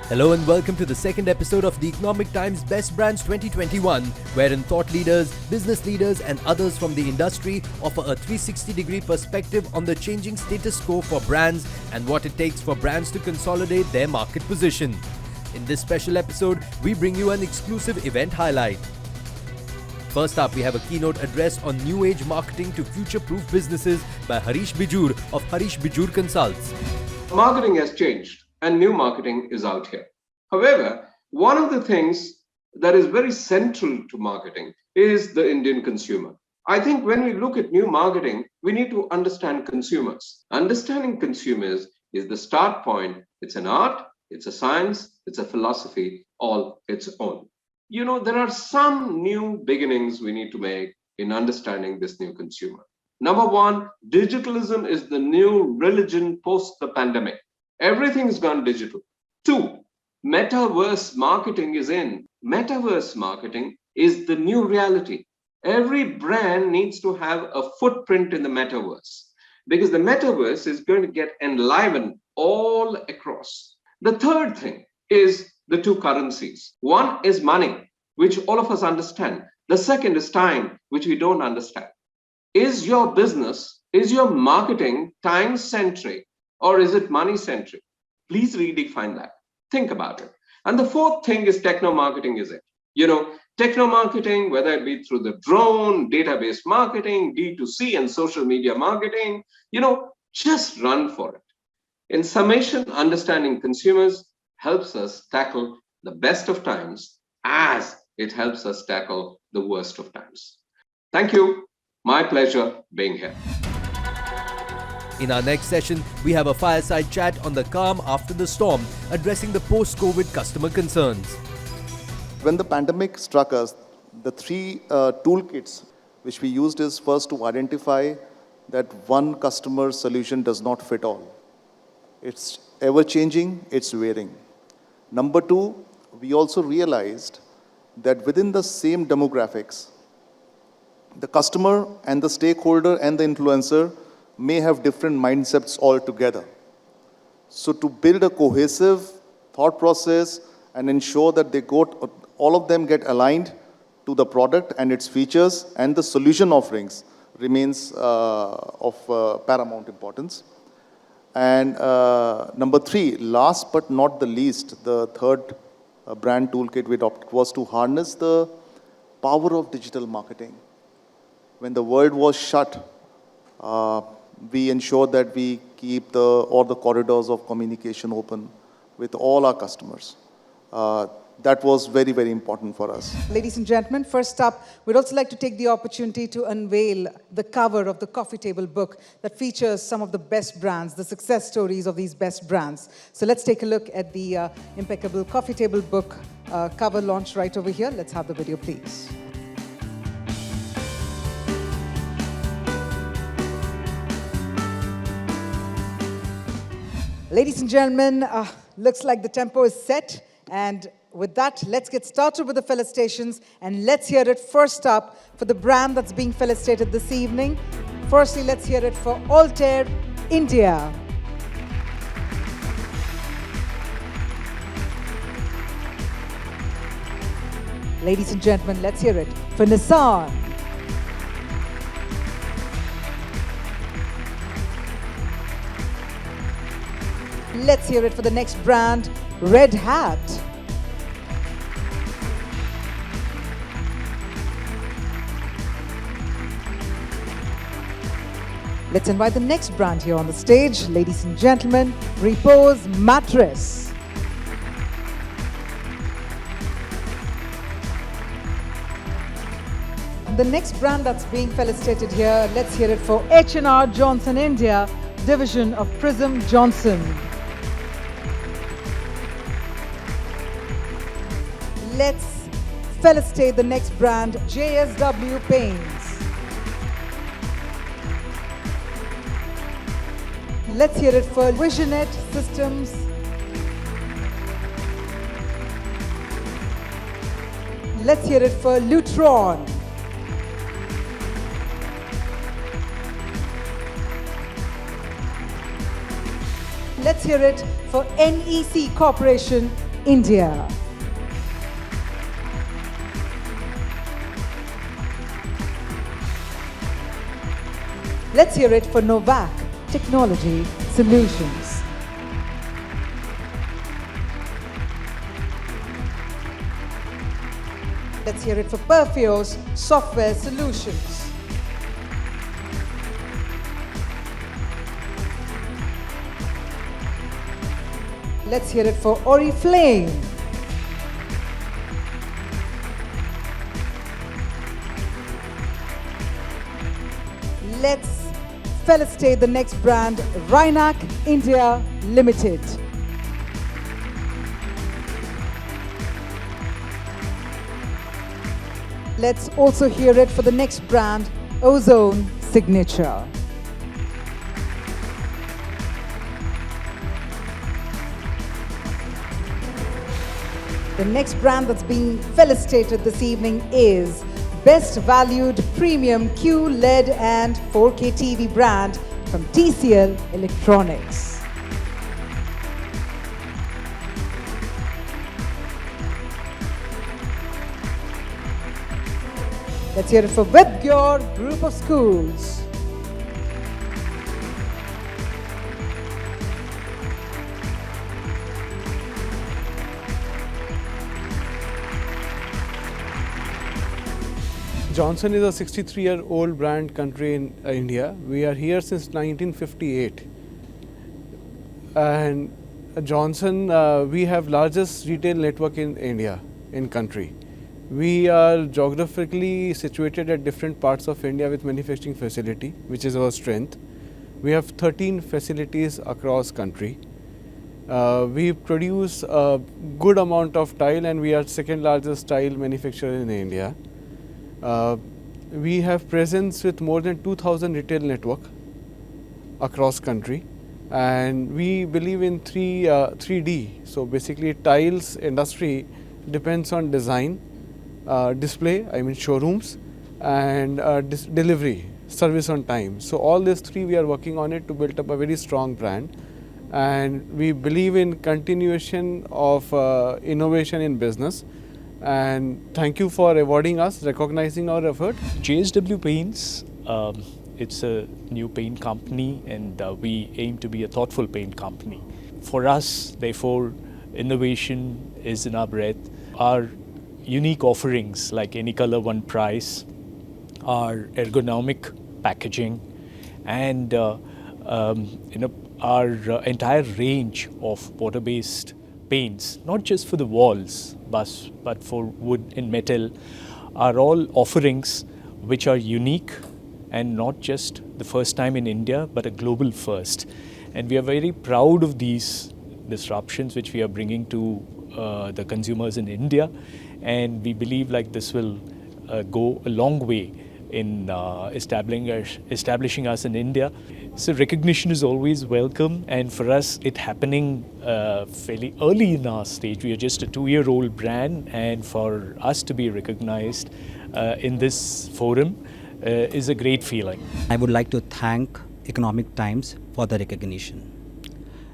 Hello and welcome to the second episode of the Economic Times Best Brands 2021, wherein thought leaders, business leaders and others from the industry offer a 360-degree perspective on the changing status quo for brands and what it takes for brands to consolidate their market position. In this special episode, we bring you an exclusive event highlight. First up, we have a keynote address on new age marketing to future-proof businesses by Harish Bijur of Harish Bijur Consults. Marketing has changed and new marketing is out here. However, one of the things that is very central to marketing is the Indian consumer. I think when we look at new marketing, we need to understand consumers. Understanding consumers is the start point. It's an art, it's a science, it's a philosophy all its own. There are some new beginnings we need to make in understanding this new consumer. Number one, digitalism is the new religion post the pandemic. Everything's gone digital. Two, metaverse marketing is in. Metaverse marketing is the new reality. Every brand needs to have a footprint in the metaverse because the metaverse is going to get enlivened all across. The third thing is the two currencies. One is money, which all of us understand. The second is time, which we don't understand. Is your business, is your marketing time-centric or is it money-centric? Please redefine that. Think about it. And the fourth thing is techno-marketing, is it? Techno-marketing, whether it be through the drone, database marketing, D2C and social media marketing, just run for it. In summation, understanding consumers helps us tackle the best of times as it helps us tackle the worst of times. Thank you. My pleasure being here. In our next session, we have a fireside chat on the calm after the storm, addressing the post-COVID customer concerns. When the pandemic struck us, the three toolkits which we used is first to identify that one customer solution does not fit all. It's ever-changing, it's varying. Number two, we also realized that within the same demographics, the customer and the stakeholder and the influencer may have different mindsets altogether. So to build a cohesive thought process and ensure that all of them get aligned to the product and its features and the solution offerings remains of paramount importance. And number three, last but not the least, the third brand toolkit we adopted was to harness the power of digital marketing. When the world was shut, we ensured that we keep all the corridors of communication open with all our customers. That was very, very important for us. Ladies and gentlemen, first up, we'd also like to take the opportunity to unveil the cover of the coffee table book that features some of the best brands, the success stories of these best brands. So let's take a look at the impeccable coffee table book cover launch right over here. Let's have the video, please. Ladies and gentlemen, looks like the tempo is set. And with that, let's get started with the felicitations. And let's hear it first up for the brand that's being felicitated this evening. Firstly, let's hear it for Altair India. Ladies and gentlemen, let's hear it for Nissan. Let's hear it for the next brand, Red Hat. Let's invite the next brand here on the stage. Ladies and gentlemen, Repose Mattress. The next brand that's being felicitated here, let's hear it for H&R Johnson India, division of Prism Johnson. Let's felicitate the next brand, JSW Paints. Let's hear it for Visionet Systems. Let's hear it for Lutron. Let's hear it for NEC Corporation, India. Let's hear it for Novak Technology Solutions. Let's hear it for Perfios Software Solutions. Let's hear it for Oriflame. Let's felicitate the next brand, Rhinak India Limited. Let's also hear it for the next brand, Ozone Signature. The next brand that's being felicitated this evening is Best Valued Premium QLED and 4K TV brand from TCL Electronics. Let's hear it for Vidgyor Group of Schools. Johnson is a 63-year-old brand country in India. We are here since 1958. And Johnson, we have largest retail network in India, in country. We are geographically situated at different parts of India with manufacturing facility, which is our strength. We have 13 facilities across country. We produce a good amount of tile and we are second largest tile manufacturer in India. We have presence with more than 2,000 retail network across country, and we believe in 3D. So basically tiles industry depends on design, display, I mean showrooms, and delivery, service on time. So all these three we are working on it to build up a very strong brand, and we believe in continuation of innovation in business. And thank you for awarding us, recognizing our effort. JSW Paints, it's a new paint company, and we aim to be a thoughtful paint company. For us, therefore, innovation is in our breath. Our unique offerings like any color, one price, our ergonomic packaging, and our entire range of water-based paints, not just for the walls, but for wood and metal, are all offerings which are unique and not just the first time in India, but a global first. And we are very proud of these disruptions which we are bringing to the consumers in India. And we believe like this will go a long way in establishing us in India. So recognition is always welcome, and for us it happening fairly early in our stage. We are just a 2-year-old brand, and for us to be recognized in this forum is a great feeling. I would like to thank Economic Times for the recognition.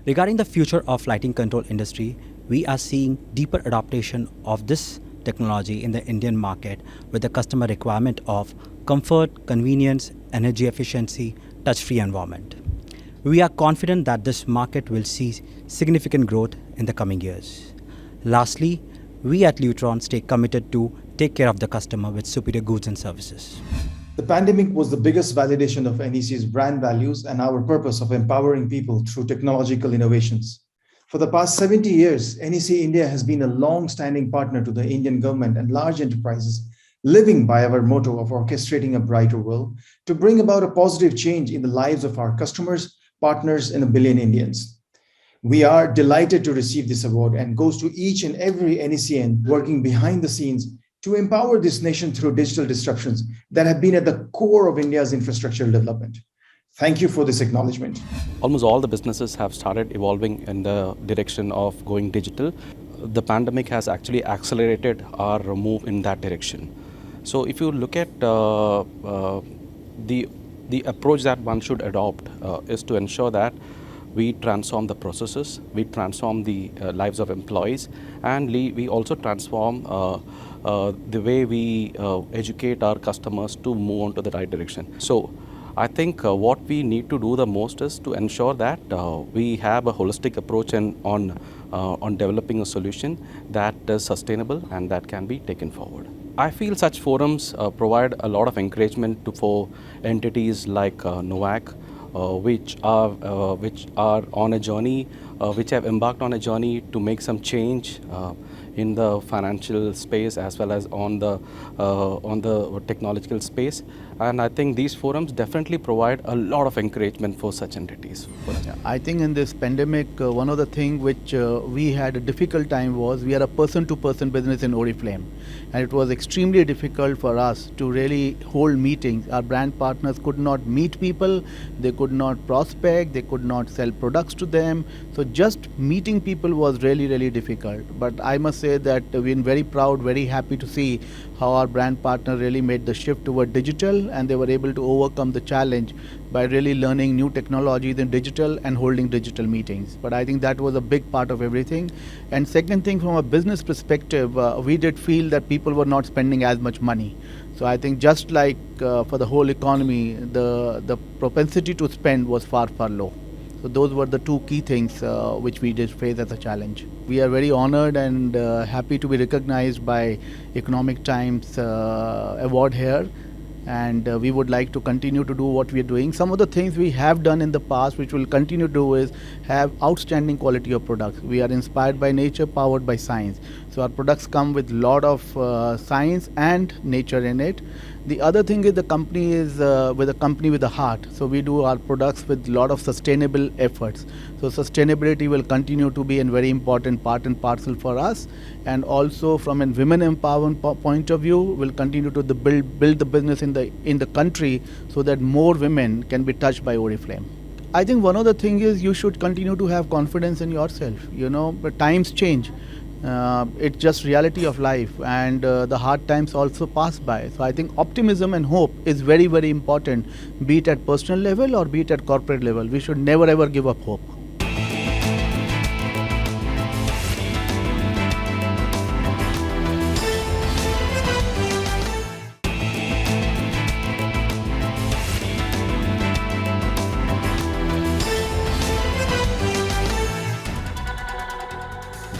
Regarding the future of lighting control industry, we are seeing deeper adaptation of this technology in the Indian market with the customer requirement of comfort, convenience, energy efficiency, touch-free environment. We are confident that this market will see significant growth in the coming years. Lastly, we at Lutron stay committed to take care of the customer with superior goods and services. The pandemic was the biggest validation of NEC's brand values and our purpose of empowering people through technological innovations. For the past 70 years, NEC India has been a long-standing partner to the Indian government and large enterprises, living by our motto of orchestrating a brighter world to bring about a positive change in the lives of our customers, partners, and a billion Indians. We are delighted to receive this award and goes to each and every NECN working behind the scenes to empower this nation through digital disruptions that have been at the core of India's infrastructural development. Thank you for this acknowledgement. Almost all the businesses have started evolving in the direction of going digital. The pandemic has actually accelerated our move in that direction. So if you look at the approach that one should adopt is to ensure that we transform the processes, we transform the lives of employees, and we also transform the way we educate our customers to move on to the right direction. So I think what we need to do the most is to ensure that we have a holistic approach on developing a solution that is sustainable and that can be taken forward. I feel such forums provide a lot of encouragement for entities like NOAC, which are on a journey, which have embarked on a journey to make some change in the financial space as well as on the technological space. And I think these forums definitely provide a lot of encouragement for such entities. I think in this pandemic, one of the things which we had a difficult time was we are a person-to-person business in Oriflame, and it was extremely difficult for us to really hold meetings. Our brand partners could not meet people, they could not prospect, they could not sell products to them. So just meeting people was really, really difficult. But I must say that we've been very proud, very happy to see how our brand partner really made the shift toward digital, and they were able to overcome the challenge by really learning new technologies in digital and holding digital meetings. But I think that was a big part of everything. And second thing, from a business perspective, we did feel that people were not spending as much money. So I think just like for the whole economy, the propensity to spend was far, far low. So those were the two key things which we did face as a challenge. We are very honored and happy to be recognized by Economic Times award here. And we would like to continue to do what we are doing. Some of the things we have done in the past, which we'll continue to do, is have outstanding quality of products. We are inspired by nature, powered by science. So our products come with a lot of science and nature in it. The other thing is the company is with a company with a heart. So we do our products with a lot of sustainable efforts. So sustainability will continue to be a very important part and parcel for us. And also from a women empowerment point of view, we'll continue to build the business in the country so that more women can be touched by Oriflame. I think one of the things is you should continue to have confidence in yourself. But times change. It's just reality of life, and the hard times also pass by. So I think optimism and hope is very, very important, be it at personal level or be it at corporate level. We should never ever give up hope.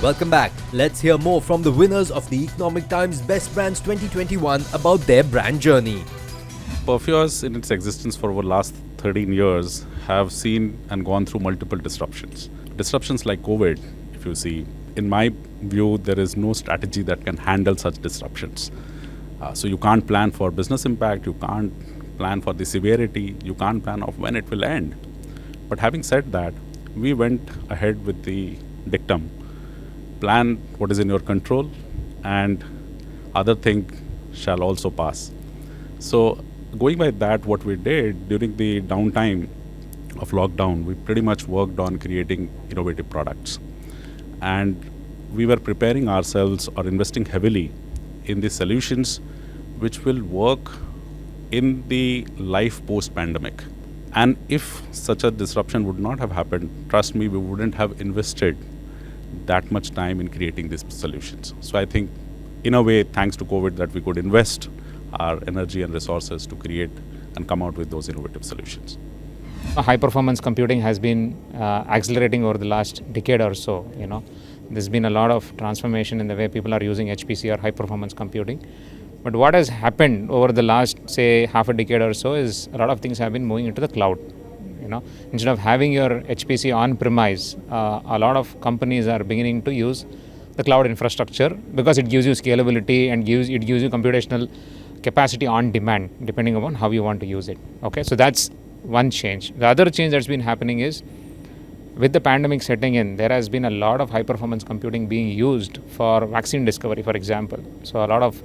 Welcome back. Let's hear more from the winners of the Economic Times Best Brands 2021 about their brand journey. Perfios, in its existence for over the last 13 years, have seen and gone through multiple disruptions. Disruptions like COVID, if you see, in my view, there is no strategy that can handle such disruptions. So you can't plan for business impact, you can't plan for the severity, you can't plan of when it will end. But having said that, we went ahead with the dictum: plan what is in your control, and other thing shall also pass. So going by that, what we did during the downtime of lockdown, we pretty much worked on creating innovative products. And we were preparing ourselves or investing heavily in the solutions which will work in the life post-pandemic. And if such a disruption would not have happened, trust me, we wouldn't have invested that much time in creating these solutions. So I think, in a way, thanks to COVID, that we could invest our energy and resources to create and come out with those innovative solutions. High performance computing has been accelerating over the last decade or so. There's been a lot of transformation in the way people are using HPC or high performance computing. But what has happened over the last, say, half a decade or so is a lot of things have been moving into the cloud. Instead of having your HPC on premise, a lot of companies are beginning to use the cloud infrastructure because it gives you scalability and it gives you computational capacity on demand, depending upon how you want to use it. Okay, so that's one change. The other change that's been happening is, with the pandemic setting in, there has been a lot of high performance computing being used for vaccine discovery, for example. So a lot of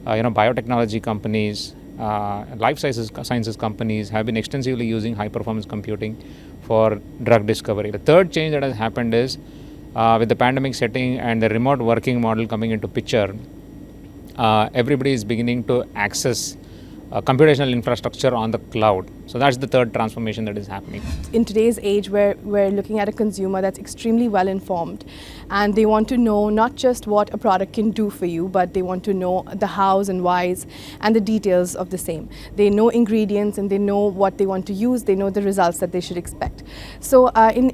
biotechnology companies, life sciences companies have been extensively using high performance computing for drug discovery. The third change that has happened is, with the pandemic setting and the remote working model coming into picture, everybody is beginning to access computational infrastructure on the cloud. So that's the third transformation that is happening. In today's age, where we're looking at a consumer that's extremely well informed, and they want to know not just what a product can do for you, but they want to know the hows and whys and the details of the same. They know ingredients and they know what they want to use. They know the results that they should expect. So in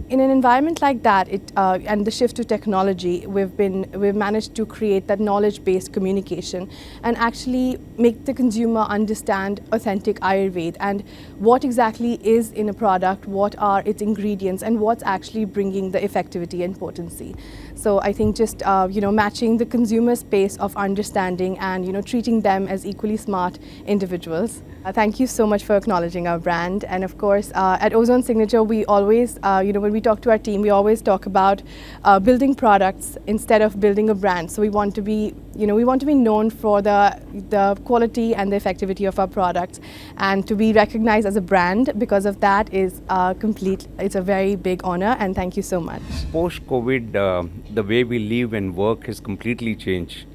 an environment like that, and the shift to technology, we've managed to create that knowledge-based communication and actually make the consumer understand authentic Ayurveda and what exactly is in a product, what are its ingredients, and what's actually bringing the effectivity and potency. So I think just matching the consumer's pace of understanding and treating them as equally smart individuals. Thank you so much for acknowledging our brand. And of course, at Ozone Signature, we always, when we talk to our team, we always talk about building products instead of building a brand. So we want to be, known for the quality and the effectivity of our products, and to be recognized as a brand because of that is it's a very big honor. And thank you so much. Post-COVID, the way we live and work has completely changed,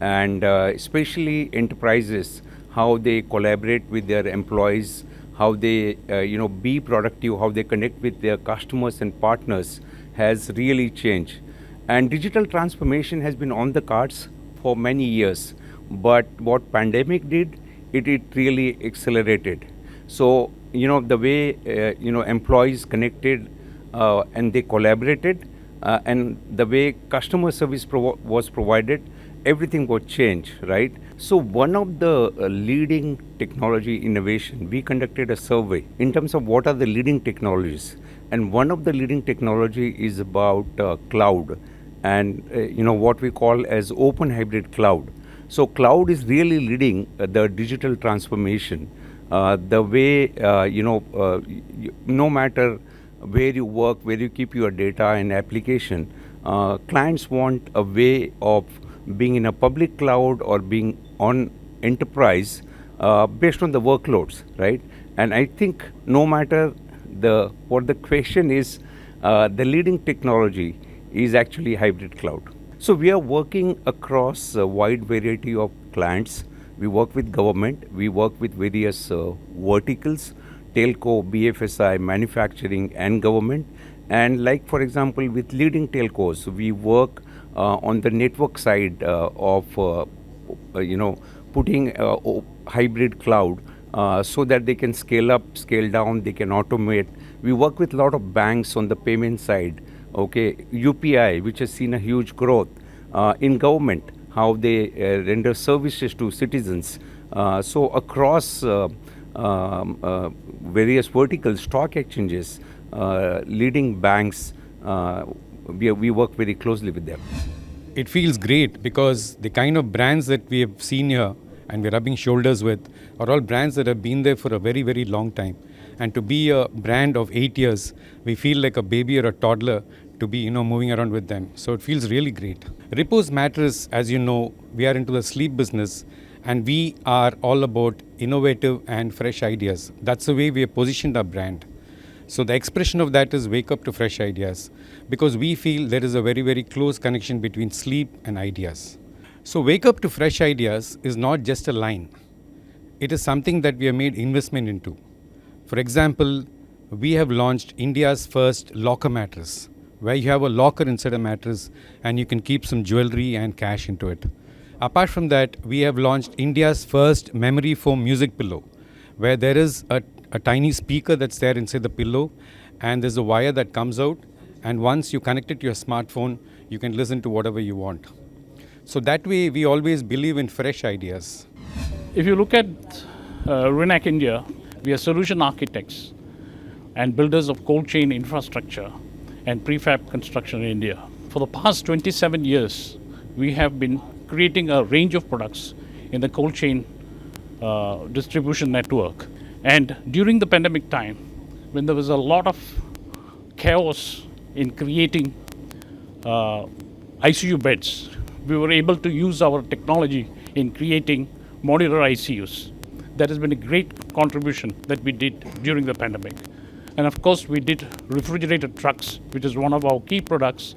and especially enterprises, how they collaborate with their employees, how they be productive, how they connect with their customers and partners has really changed. And digital transformation has been on the cards for many years, but what pandemic did, it really accelerated. So the way employees connected and they collaborated, and the way customer service was provided, everything was changed, right? So one of the leading technology innovation, we conducted a survey in terms of what are the leading technologies, and one of the leading technology is about cloud, and what we call as open hybrid cloud. So cloud is really leading the digital transformation. The way no matter where you work, where you keep your data and application, clients want a way of being in a public cloud or being on enterprise based on the workloads, right? And I think no matter what the question is, the leading technology is actually hybrid cloud. So we are working across a wide variety of clients. We work with government, we work with various verticals, telco, BFSI, manufacturing and government. And like for example, with leading telcos, we work on the network side of putting hybrid cloud so that they can scale up, scale down, they can automate. We work with a lot of banks on the payment side, okay, UPI, which has seen a huge growth in government, how they render services to citizens. So across various verticals, stock exchanges, leading banks, we work very closely with them. It feels great because the kind of brands that we have seen here and we're rubbing shoulders with are all brands that have been there for a very, very long time. And to be a brand of 8 years, we feel like a baby or a toddler to be, moving around with them. So it feels really great. Repose Mattress, as you know, we are into the sleep business and we are all about innovative and fresh ideas. That's the way we have positioned our brand. So the expression of that is wake up to fresh ideas, because we feel there is a very, very close connection between sleep and ideas. So wake up to fresh ideas is not just a line. It is something that we have made investment into. For example, we have launched India's first locker mattress, where you have a locker inside a mattress and you can keep some jewelry and cash into it. Apart from that, we have launched India's first memory foam music pillow, where there is a tiny speaker that's there inside the pillow and there's a wire that comes out, and once you connect it to your smartphone, you can listen to whatever you want. So that way, we always believe in fresh ideas. If you look at Renac India, we are solution architects and builders of cold chain infrastructure and prefab construction in India. For the past 27 years, we have been creating a range of products in the cold chain distribution network. And during the pandemic time, when there was a lot of chaos in creating ICU beds, we were able to use our technology in creating modular ICUs. That has been a great contribution that we did during the pandemic. And of course, we did refrigerated trucks, which is one of our key products,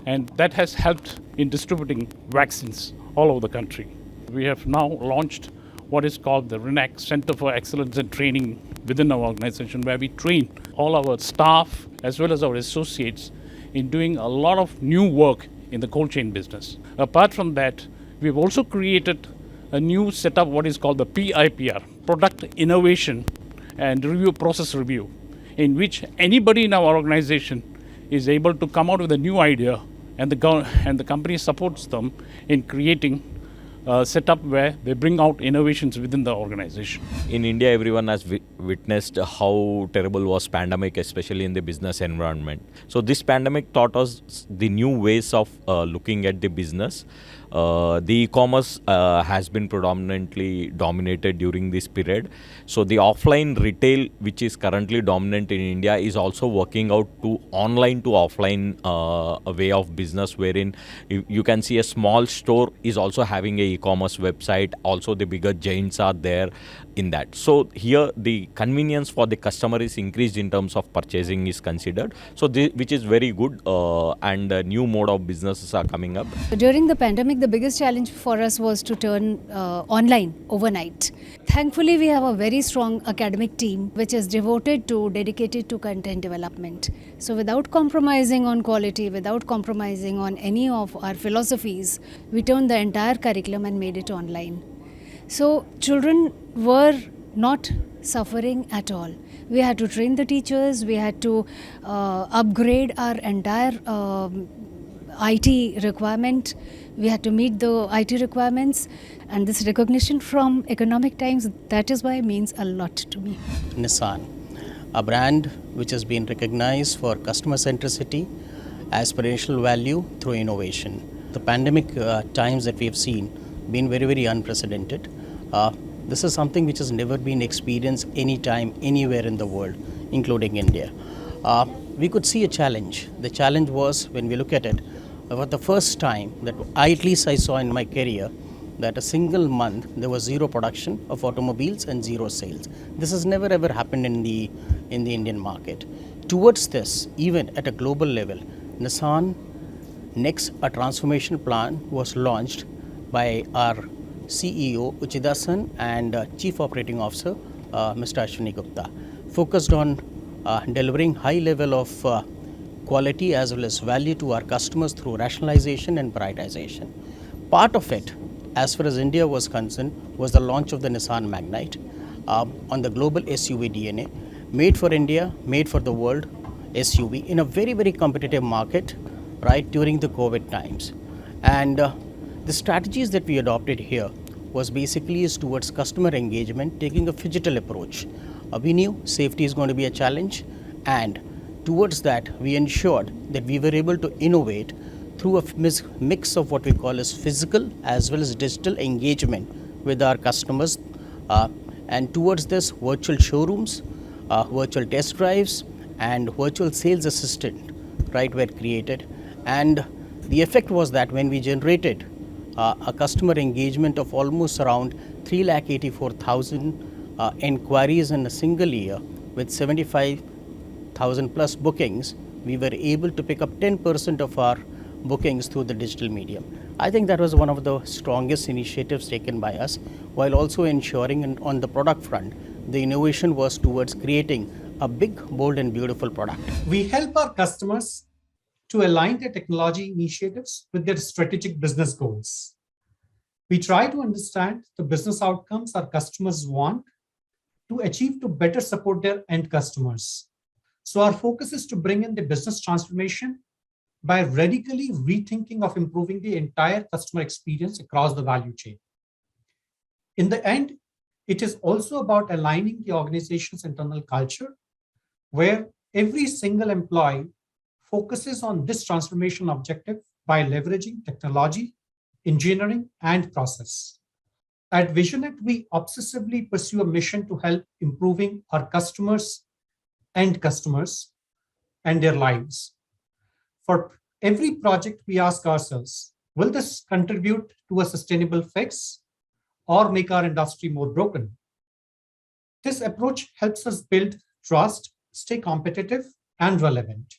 and that has helped in distributing vaccines all over the country. We have now launched what is called the RENAC, Center for Excellence in Training within our organization, where we train all our staff as well as our associates in doing a lot of new work in the cold chain business. Apart from that, we've also created a new setup, what is called the PIPR, Product Innovation and Review Process Review, in which anybody in our organization is able to come out with a new idea, and the company supports them in creating a setup where they bring out innovations within the organization. In India, everyone has witnessed how terrible was pandemic, especially in the business environment. So this pandemic taught us the new ways of looking at the business. The e-commerce has been predominantly dominated during this period. So the offline retail, which is currently dominant in India, is also working out to online to offline a way of business, wherein you can see a small store is also having a e-commerce website. Also, the bigger giants are there in that. So here the convenience for the customer is increased in terms of purchasing is considered. So which is very good, and a new mode of businesses are coming up. During the pandemic, the biggest challenge for us was to turn online overnight. Thankfully, we have a very strong academic team which is dedicated to content development. So without compromising on quality, without compromising on any of our philosophies, we turned the entire curriculum and made it online. So children were not suffering at all. We had to train the teachers, we had to upgrade our entire IT requirement. We had to meet the IT requirements, and this recognition from Economic Times, that is why means a lot to me. Nissan, a brand which has been recognized for customer centricity, aspirational value through innovation. The pandemic times that we have seen been very, very unprecedented. This is something which has never been experienced anytime, anywhere in the world, including India. We could see a challenge. The challenge was, when we look at it, for the first time that at least I saw in my career, that a single month there was zero production of automobiles and zero sales. This has never ever happened in the Indian market. Towards this, even at a global level, Nissan Next, a transformation plan was launched by our CEO Uchida-san and Chief Operating Officer Mr. Ashwini Gupta, focused on delivering high level of quality as well as value to our customers through rationalization and prioritization. Part of it, as far as India was concerned, was the launch of the Nissan Magnite on the global SUV DNA, made for India, made for the world SUV in a very, very competitive market, right, during the COVID times. And the strategies that we adopted here was basically towards customer engagement, taking a phygital approach. We knew safety is going to be a challenge, and towards that, we ensured that we were able to innovate through a mix of what we call as physical as well as digital engagement with our customers. And towards this, virtual showrooms, virtual test drives, and virtual sales assistant, right, were created. And the effect was that when we generated a customer engagement of almost around 384,000 inquiries in a single year with 75,000 plus bookings, we were able to pick up 10% of our bookings through the digital medium. I think that was one of the strongest initiatives taken by us, while also ensuring on the product front, the innovation was towards creating a big, bold and beautiful product. We help our customers to align their technology initiatives with their strategic business goals. We try to understand the business outcomes our customers want to achieve to better support their end customers. So our focus is to bring in the business transformation by radically rethinking of improving the entire customer experience across the value chain. In the end, it is also about aligning the organization's internal culture, where every single employee focuses on this transformation objective by leveraging technology, engineering, and process. At VisionNet, we obsessively pursue a mission to help improving our customers' end customers and their lives. For every project, we ask ourselves, will this contribute to a sustainable fix or make our industry more broken? This approach helps us build trust, stay competitive and relevant.